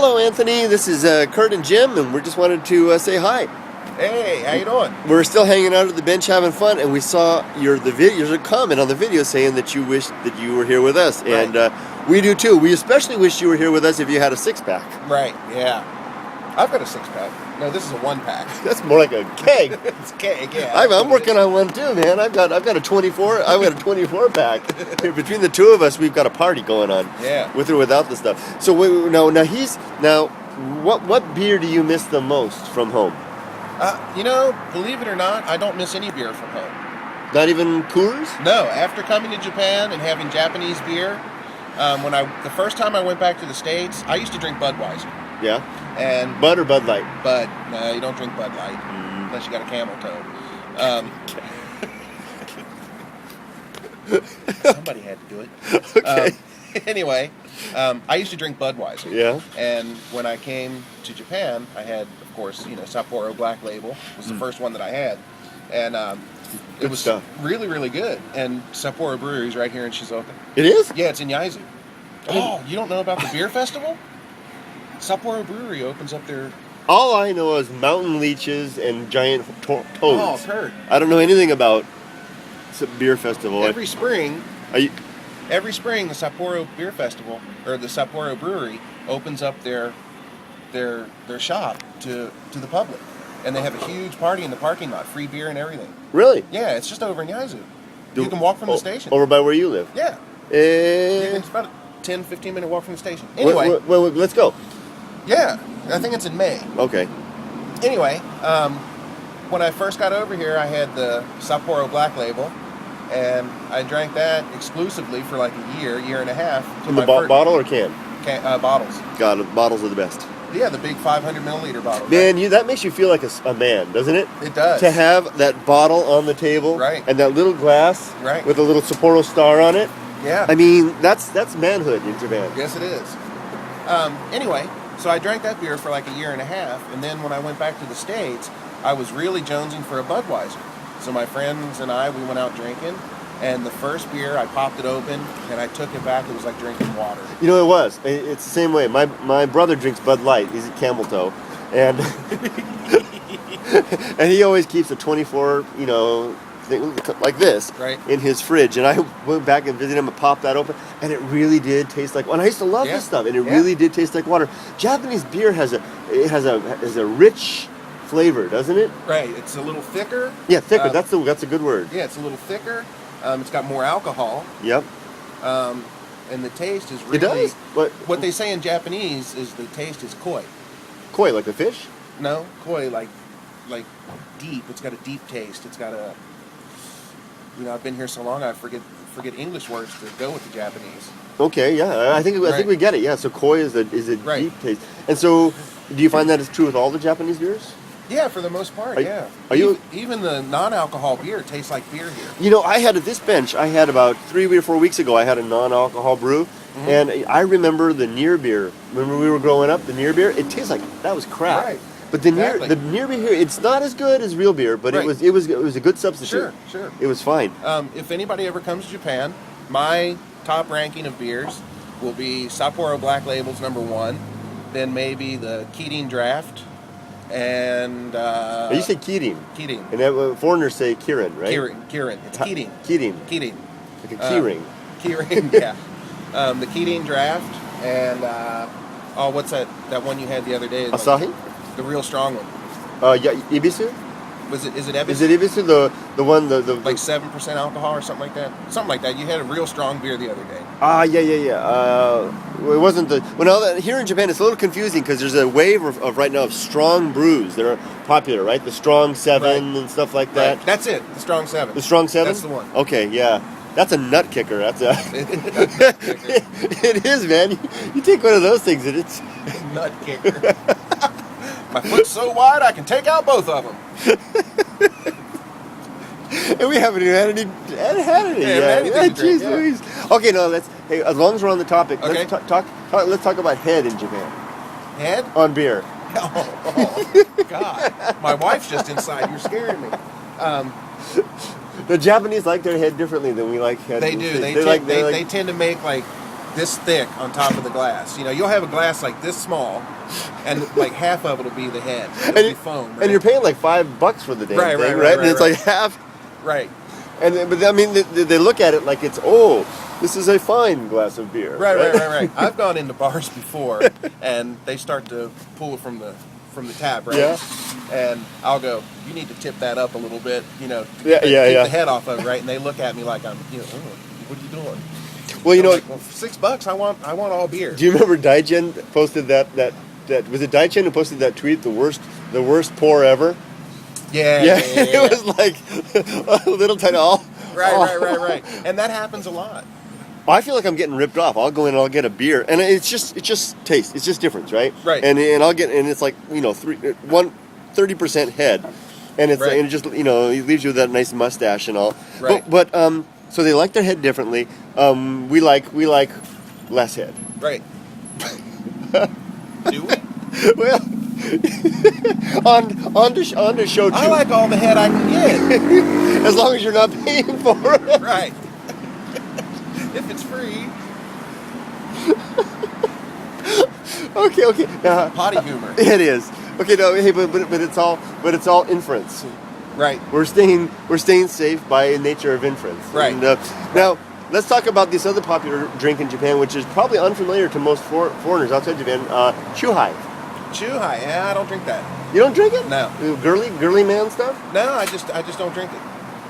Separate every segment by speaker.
Speaker 1: Hello, Anthony. This is Kurt and Jim, and we just wanted to say hi.
Speaker 2: Hey, how you doing?
Speaker 1: We're still hanging out at the bench having fun, and we saw your comment on the video saying that you wished that you were here with us,
Speaker 2: right.
Speaker 1: And we do too. We especially wish you were here with us if you had a six-pack.
Speaker 2: Right, yeah. I've got a six-pack. No, this is a one-pack.
Speaker 1: That's more like a keg.
Speaker 2: It's keg, yeah.
Speaker 1: I'm working on one too, man. I've got a 24. I've got a 24 pack. Between the two of us, we've got a party going on.
Speaker 2: Yeah.
Speaker 1: With or without the stuff. So what beer do you miss the most from home?
Speaker 2: Believe it or not, I don't miss any beer from home.
Speaker 1: Not even Coors?
Speaker 2: No. After coming to Japan and having Japanese beer, the first time I went back to the States, I used to drink Budweiser.
Speaker 1: Yeah.
Speaker 2: And
Speaker 1: Bud or Bud Light?
Speaker 2: Bud. No, you don't drink Bud Light unless you got a camel toe. Somebody had to do it.
Speaker 1: Okay.
Speaker 2: Anyway, I used to drink Budweiser.
Speaker 1: Yeah.
Speaker 2: And when I came to Japan, I had, of course, Sapporo Black Label was the first one that I had, and it was
Speaker 1: stuff.
Speaker 2: really, really good. And Sapporo Brewery is right here in Shizuoka.
Speaker 1: It is?
Speaker 2: Yeah, it's in Yaizu. Oh, you don't know about the beer festival? Sapporo Brewery opens up their...
Speaker 1: All I know is mountain leeches and giant toads.
Speaker 2: Oh, Kurt.
Speaker 1: I don't know anything about beer festival.
Speaker 2: Every spring,
Speaker 1: the
Speaker 2: Sapporo Beer Festival, or the Sapporo Brewery, opens up their shop to the public. And they have a huge party in the parking lot, free beer and everything.
Speaker 1: Really?
Speaker 2: Yeah, it's just over in Yaizu. You can walk from the station.
Speaker 1: Over by where you live?
Speaker 2: Yeah. It's about a 10, 15-minute walk from the station. Anyway.
Speaker 1: Well, let's go.
Speaker 2: Yeah, I think it's in May.
Speaker 1: Okay.
Speaker 2: Anyway, when I first got over here, I had the Sapporo Black Label, and I drank that exclusively for like a year and a half.
Speaker 1: In the bottle or can?
Speaker 2: Bottles.
Speaker 1: God, bottles are the best.
Speaker 2: Yeah, the big 500 milliliter bottle.
Speaker 1: Man, right? That makes you feel like a man, doesn't it?
Speaker 2: It does.
Speaker 1: To have that bottle on the table,
Speaker 2: right,
Speaker 1: and that little glass,
Speaker 2: right,
Speaker 1: with a little Sapporo star on it.
Speaker 2: Yeah.
Speaker 1: I mean, that's manhood in Japan.
Speaker 2: Yes, it is. Anyway, so I drank that beer for like a year and a half, and then when I went back to the States, I was really jonesing for a Budweiser. So my friends and we went out drinking, and the first beer, I popped it open, and I took it back. It was like drinking water.
Speaker 1: You know, it was. It's the same way. My brother drinks Bud Light. He's a camel toe. And and he always keeps a 24, thing like this,
Speaker 2: right,
Speaker 1: in his fridge. And I went back and visited him and popped that open, and it really did taste like... And I used to love this stuff, and it really did taste like water. Japanese beer has a rich flavor, doesn't it?
Speaker 2: Right. It's a little thicker.
Speaker 1: Yeah, thicker. That's a good word.
Speaker 2: Yeah, it's a little thicker. It's got more alcohol.
Speaker 1: Yep.
Speaker 2: And the taste is really...
Speaker 1: It does?
Speaker 2: What they say in Japanese is the taste is koi.
Speaker 1: Koi, like the fish?
Speaker 2: No, koi, like deep. It's got a deep taste. It's got a... I've been here so long, I forget English words to go with the Japanese.
Speaker 1: Okay, yeah, I think we get it. Yeah, so koi is a
Speaker 2: right,
Speaker 1: deep taste. And so, do you find that is true with all the Japanese beers?
Speaker 2: Yeah, for the most part, yeah. Even the non-alcohol beer tastes like beer here.
Speaker 1: I had at this bench, I had about 3 or 4 weeks ago, I had a non-alcohol brew, and I remember the near beer. Remember we were growing up, the near beer? It tastes like that was crap.
Speaker 2: Right.
Speaker 1: But the near beer here, it's not as good as real beer, but it was a good substitute.
Speaker 2: Sure.
Speaker 1: It was fine.
Speaker 2: If anybody ever comes to Japan, my top ranking of beers will be Sapporo Black Label's #1, then maybe the Kirin Draft, and...
Speaker 1: you say Kirin.
Speaker 2: Kirin.
Speaker 1: And foreigners say Kirin, right?
Speaker 2: Kirin. It's Kirin.
Speaker 1: Kirin. Like a keyring.
Speaker 2: Keyring, yeah. The Kirin Draft, and... what's that one you had the other day?
Speaker 1: Asahi?
Speaker 2: The real strong one.
Speaker 1: Ibisu?
Speaker 2: Is it Ibisu?
Speaker 1: Is it Ibisu, the one, the
Speaker 2: like 7% alcohol or something like that? Something like that. You had a real strong beer the other day.
Speaker 1: Yeah. It wasn't the... here in Japan, it's a little confusing because there's a wave of right now of strong brews that are popular, right? The Strong 7 and stuff like that.
Speaker 2: Right. That's it. The Strong 7.
Speaker 1: The Strong 7?
Speaker 2: That's the one.
Speaker 1: Okay, yeah. That's a nut kicker. That's a... It is, man. You take one of those things and it's...
Speaker 2: Nut kicker. My foot's so wide I can take out both of them.
Speaker 1: And we haven't even had any yet. Jeez Louise. Okay, no, hey, as long as we're on the topic,
Speaker 2: okay,
Speaker 1: let's talk about head in Japan.
Speaker 2: Head?
Speaker 1: On beer.
Speaker 2: Oh, God. My wife's just inside. You're scaring me.
Speaker 1: The Japanese like their head differently than we like head.
Speaker 2: They do. They tend to make like this thick on top of the glass. You know, you'll have a glass like this small, and like half of it'll be the head. It'll be foam. Right?
Speaker 1: And you're paying like $5 for the damn thing,
Speaker 2: right?
Speaker 1: And it's like half.
Speaker 2: Right.
Speaker 1: But I mean, they look at it like it's this is a fine glass of beer.
Speaker 2: Right. I've gone into bars before, and they start to pull it from the tap, right?
Speaker 1: Yeah.
Speaker 2: And I'll go, you need to tip that up a little bit, you know, to
Speaker 1: keep
Speaker 2: the head off of it, right? And they look at me like I'm, you know, what are you doing?
Speaker 1: Well, you know,
Speaker 2: like, well, $6, I want all beer.
Speaker 1: Do you remember Daichen posted that was it Daichen who posted that tweet, the worst pour ever?
Speaker 2: Yeah.
Speaker 1: It was like a little tiny all.
Speaker 2: Right. And that happens a lot.
Speaker 1: I feel like I'm getting ripped off. I'll go in and I'll get a beer, and it's just taste. It's just difference, right?
Speaker 2: Right.
Speaker 1: And it's like, you know, 30% head, and it's and it just, you know, it leaves you with that nice mustache and all.
Speaker 2: Right.
Speaker 1: But so they like their head differently. We like less head.
Speaker 2: Right. Do we?
Speaker 1: Well, on to show two.
Speaker 2: I like all the head I can get.
Speaker 1: As long as you're not paying for it.
Speaker 2: Right. If it's free.
Speaker 1: Okay.
Speaker 2: Potty humor.
Speaker 1: It is. Okay, no, hey, but it's all inference.
Speaker 2: Right.
Speaker 1: We're staying safe by nature of inference.
Speaker 2: Right.
Speaker 1: And, now, let's talk about this other popular drink in Japan, which is probably unfamiliar to most foreigners outside Japan. Chuhai.
Speaker 2: Chuhai. Yeah, I don't drink that.
Speaker 1: You don't drink it?
Speaker 2: No.
Speaker 1: Girly man stuff?
Speaker 2: No, I just don't drink it.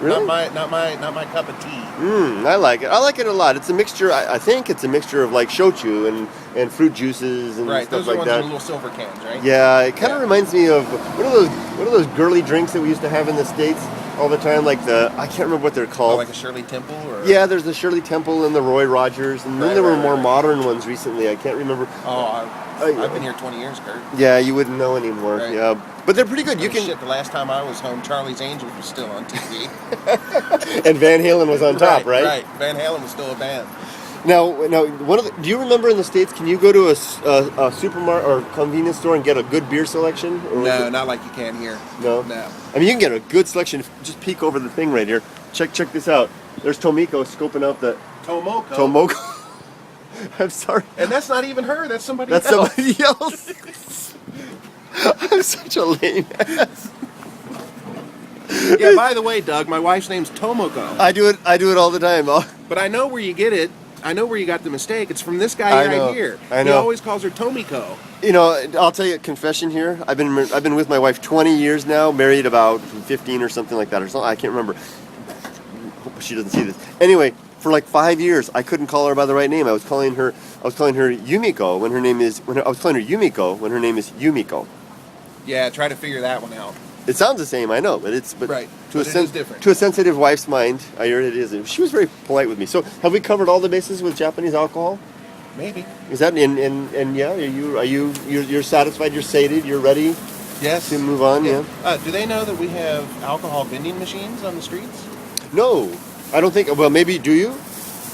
Speaker 1: Really?
Speaker 2: Not my cup of tea.
Speaker 1: I like it. I like it a lot. It's a mixture. I think it's a mixture of like shochu and fruit juices and stuff
Speaker 2: those are
Speaker 1: like
Speaker 2: ones
Speaker 1: that.
Speaker 2: in little silver cans, right?
Speaker 1: Yeah, it kind of reminds me of what are those girly drinks that we used to have in the States all the time? Like I can't remember what they're called.
Speaker 2: Oh, like a Shirley Temple, or
Speaker 1: yeah, there's the Shirley Temple and the Roy Rogers, and then there were more modern ones recently. I can't remember.
Speaker 2: Oh, I've been here 20 years, Kurt.
Speaker 1: Yeah, you wouldn't know anymore.
Speaker 2: Right.
Speaker 1: Yeah, but they're pretty good. You can.
Speaker 2: Shit, the last time I was home, Charlie's Angels was still on TV.
Speaker 1: And Van Halen was on top, right?
Speaker 2: Right. Van Halen was still a band.
Speaker 1: Now, do you remember in the States? Can you go to a supermarket or convenience store and get a good beer selection?
Speaker 2: No, not like you can here.
Speaker 1: No.
Speaker 2: No.
Speaker 1: I mean, you can get a good selection. Just peek over the thing right here. Check this out. There's Tomiko scoping out the Tomoko. I'm sorry.
Speaker 2: And that's not even her. That's somebody else.
Speaker 1: That's somebody else. I'm such a lame ass.
Speaker 2: Yeah, by the way, Doug, my wife's name's Tomoko.
Speaker 1: I do it all the time.
Speaker 2: But I know where you get it. I know where you got the mistake. It's from this guy right here.
Speaker 1: I know.
Speaker 2: He always calls her Tomiko.
Speaker 1: You know, I'll tell you a confession here. I've been with my wife 20 years now, married about 15 or something like that, or something. I can't remember. Hope she doesn't see this. Anyway, for like 5 years, I couldn't call her by the right name. I was calling her Yumiko when her name is. I was calling her Yumiko when her name is Yumiko.
Speaker 2: Yeah, try to figure that one out.
Speaker 1: It sounds the same, I know, but
Speaker 2: right.
Speaker 1: To
Speaker 2: it is different.
Speaker 1: To a sensitive wife's mind, I hear it is. She was very polite with me. So, have we covered all the bases with Japanese alcohol?
Speaker 2: Maybe.
Speaker 1: Is that and yeah? You're satisfied? You're sated? You're ready?
Speaker 2: Yes.
Speaker 1: To move on? Yeah.
Speaker 2: Do they know that we have alcohol vending machines on the streets?
Speaker 1: No, I don't think. Well, maybe do you?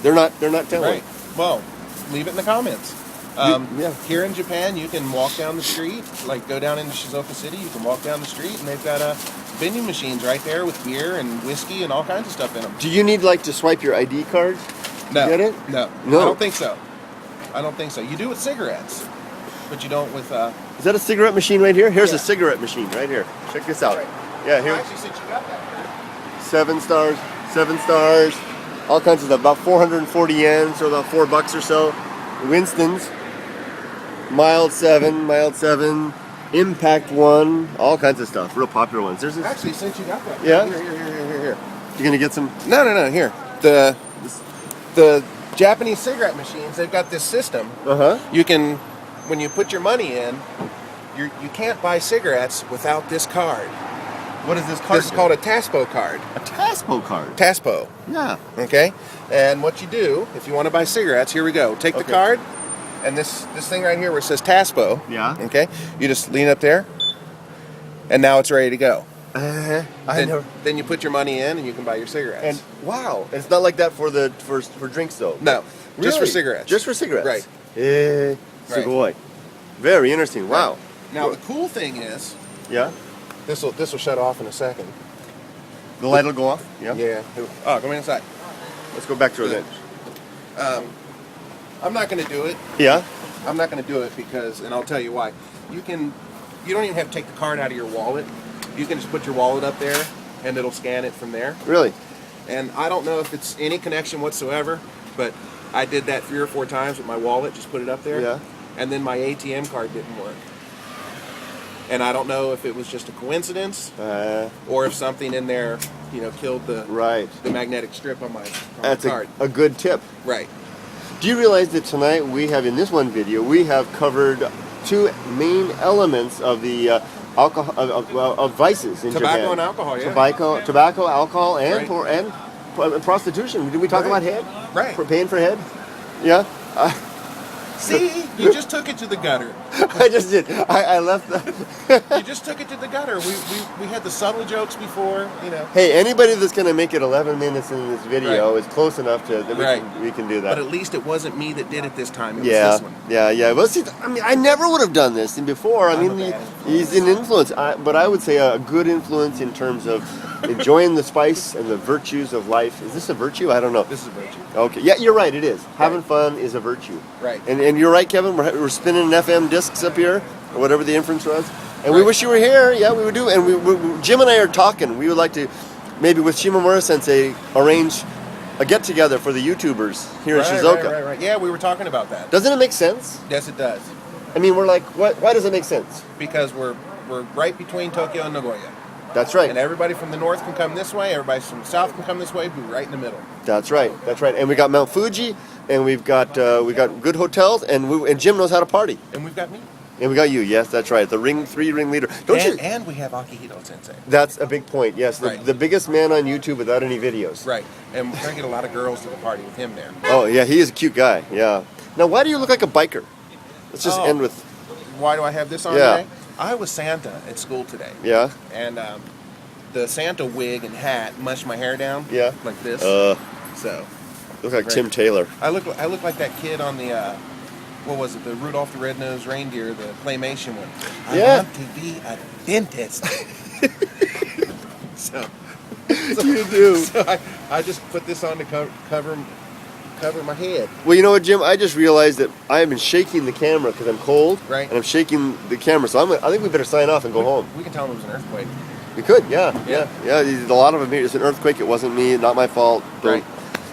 Speaker 1: They're not telling.
Speaker 2: Right. Well, leave it in the comments. Here in Japan, you can walk down the street, like go down into Shizuoka City, you can walk down the street, and they've got vending machines right there with beer and whiskey and all kinds of stuff in them.
Speaker 1: Do you need to swipe your ID card?
Speaker 2: No.
Speaker 1: Get it?
Speaker 2: No. I don't think so. You do with cigarettes, but you don't with...
Speaker 1: Is that a cigarette machine right here? Here's a cigarette machine right here. Check this out.
Speaker 2: Right.
Speaker 1: Yeah, here.
Speaker 2: Actually, since you got that.
Speaker 1: 7 stars. All kinds of stuff. About 440 yen, so about $4 or so. Winston's. Mild 7, Impact 1, all kinds of stuff. Real popular ones. There's
Speaker 2: Actually, since you got that.
Speaker 1: Yeah?
Speaker 2: Here.
Speaker 1: You're going to get some?
Speaker 2: No, here. The Japanese cigarette machines, they've got this system.
Speaker 1: Uh-huh.
Speaker 2: You can, when you put your money in, you can't buy cigarettes without this card.
Speaker 1: What is this card?
Speaker 2: This is called a TASPO card.
Speaker 1: A TASPO card?
Speaker 2: TASPO.
Speaker 1: Yeah.
Speaker 2: Okay? And what you do, if you want to buy cigarettes, here we go. Take the card, and this thing right here where it says TASPO.
Speaker 1: Yeah.
Speaker 2: Okay? You just lean up there, and now it's ready to go. Then you put your money in, and you can buy your cigarettes.
Speaker 1: And wow, it's not like that for drinks though.
Speaker 2: No,
Speaker 1: really?
Speaker 2: Just for cigarettes.
Speaker 1: Just for cigarettes.
Speaker 2: Right.
Speaker 1: Sugoi. Very interesting. Wow.
Speaker 2: Right. Now the cool thing is, this will shut off in a second.
Speaker 1: The light will go off.
Speaker 2: Yeah. Oh, come inside.
Speaker 1: Let's go back to it then.
Speaker 2: I'm not going to do it.
Speaker 1: Yeah.
Speaker 2: I'm not going to do it because, and I'll tell you why. You don't even have to take the card out of your wallet. You can just put your wallet up there, and it'll scan it from there.
Speaker 1: Really?
Speaker 2: And I don't know if it's any connection whatsoever, but I did that 3 or 4 times with my wallet. Just put it up there.
Speaker 1: Yeah.
Speaker 2: And then my ATM card didn't work. And I don't know if it was just a coincidence or if something in there, killed the magnetic strip on my
Speaker 1: That's
Speaker 2: card.
Speaker 1: a good tip.
Speaker 2: Right.
Speaker 1: Do you realize that tonight in this one video, we have covered 2 main elements of the alcohol of vices in
Speaker 2: Tobacco
Speaker 1: Japan?
Speaker 2: and alcohol, yeah.
Speaker 1: Tobacco, alcohol, and prostitution. Did we talk about head?
Speaker 2: Right.
Speaker 1: For paying for head? Yeah.
Speaker 2: See, you just took it to the gutter.
Speaker 1: I just did. I left the.
Speaker 2: You just took it to the gutter. We had the subtle jokes before,
Speaker 1: Hey, anybody that's going to make it 11 minutes in this video is close enough to that we can do that.
Speaker 2: But at least it wasn't me that did it this time. It was this one.
Speaker 1: Yeah. Well, see, I mean, I never would have done this before. He's an influence, but I would say a good influence in terms of enjoying the spice and the virtues of life. Is this a virtue? I don't know.
Speaker 2: This is a virtue.
Speaker 1: Okay. Yeah, you're right. It is. Having fun is a virtue.
Speaker 2: Right.
Speaker 1: And you're right, Kevin. We're spinning FM discs up here, or whatever the inference was. And we wish you were here. Yeah, we would do. And Jim and I are talking. We would like to, maybe with Shimomura Sensei, arrange a get together for the YouTubers here in Shizuoka.
Speaker 2: Right. Yeah, we were talking about that.
Speaker 1: Doesn't it make sense?
Speaker 2: Yes, it does.
Speaker 1: I mean, we're like, why does it make sense?
Speaker 2: Because we're right between Tokyo and Nagoya.
Speaker 1: That's right.
Speaker 2: And everybody from the north can come this way. Everybody from the south can come this way. Be right in the middle.
Speaker 1: That's right. And we got Mount Fuji, and we've got good hotels, and Jim knows how to party.
Speaker 2: And we've got me.
Speaker 1: And we got you. Yes, that's right. The 3-ring leader.
Speaker 2: And we have Akihito Sensei.
Speaker 1: That's a big point. Yes,
Speaker 2: Right.
Speaker 1: the biggest man on YouTube without any videos.
Speaker 2: Right. And we're gonna get a lot of girls to the party with him there.
Speaker 1: Oh yeah, he is a cute guy. Yeah. Now, why do you look like a biker? Let's just end with.
Speaker 2: Why do I have this on today? I was Santa at school today.
Speaker 1: Yeah.
Speaker 2: And the Santa wig and hat mushed my hair down.
Speaker 1: Yeah.
Speaker 2: Like this. So.
Speaker 1: Look like Tim Taylor.
Speaker 2: I look like that kid on the what was it? The Rudolph the Red-Nosed Reindeer, the claymation one. I want to be a dentist. so
Speaker 1: You do.
Speaker 2: So I just put this on to cover my head.
Speaker 1: Well, you know what, Jim? I just realized that I have been shaking the camera because I'm cold.
Speaker 2: Right.
Speaker 1: And I'm shaking the camera, so I think we better sign off and go home.
Speaker 2: We can tell them it was an earthquake.
Speaker 1: We could, yeah. A lot of them here. It's an earthquake. It wasn't me. Not my fault.
Speaker 2: Right.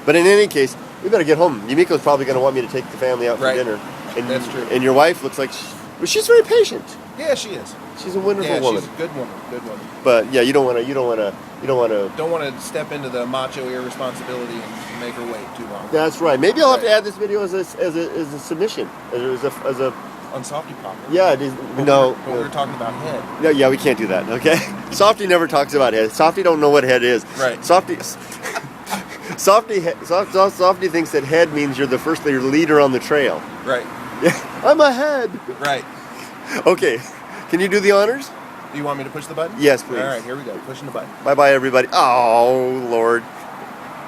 Speaker 1: But in any case, we better get home. Yumiko's probably going to want me to take the family out for dinner. And,
Speaker 2: that's true.
Speaker 1: And your wife looks like she's very patient.
Speaker 2: Yeah, she is.
Speaker 1: She's a wonderful woman.
Speaker 2: She's a good woman. Good woman.
Speaker 1: But yeah, you don't want to.
Speaker 2: Don't want to step into the macho irresponsibility and make her wait too long.
Speaker 1: That's right. Maybe I'll have to add this video as a submission, as a
Speaker 2: on Softy Pop.
Speaker 1: Yeah, it is. No.
Speaker 2: But we were talking about head.
Speaker 1: No, yeah, we can't do that. Okay. Softy never talks about head. Softy don't know what head is.
Speaker 2: Right.
Speaker 1: Softy thinks that head means you're the leader on the trail.
Speaker 2: Right.
Speaker 1: Yeah. I'm ahead.
Speaker 2: Right.
Speaker 1: Okay. Can you do the honors?
Speaker 2: Do you want me to push the button?
Speaker 1: Yes, please.
Speaker 2: All right, here we go. Pushing the button.
Speaker 1: Bye-bye, everybody. Oh, Lord.